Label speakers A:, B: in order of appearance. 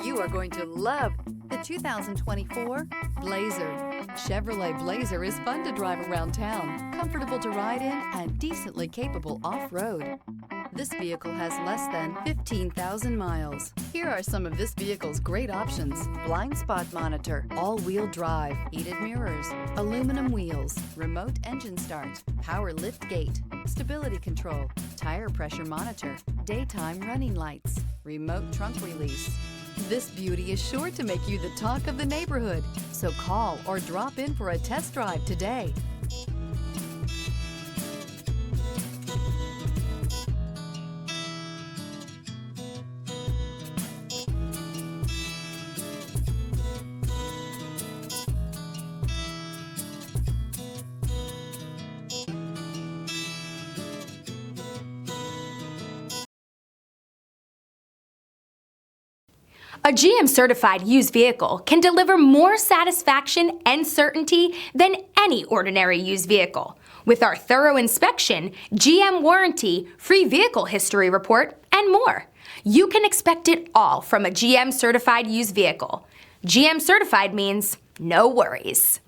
A: You are going to love the 2024 Blazer. Chevrolet Blazer is fun to drive around town, comfortable to ride in, and decently capable off-road. This vehicle has less than 15,000 miles. Here are some of this vehicle's great options: blind spot monitor, all-wheel drive, heated mirrors, aluminum wheels, remote engine start, power lift gate, stability control, tire pressure monitor, daytime running lights, remote trunk release. This beauty is sure to make you the talk of the neighborhood, so call or drop in for a test drive today.
B: A GM-certified used vehicle can deliver more satisfaction and certainty than any ordinary used vehicle. With our thorough inspection, GM warranty, free vehicle history report, and more. You can expect it all from a GM-certified used vehicle. GM-certified means no worries.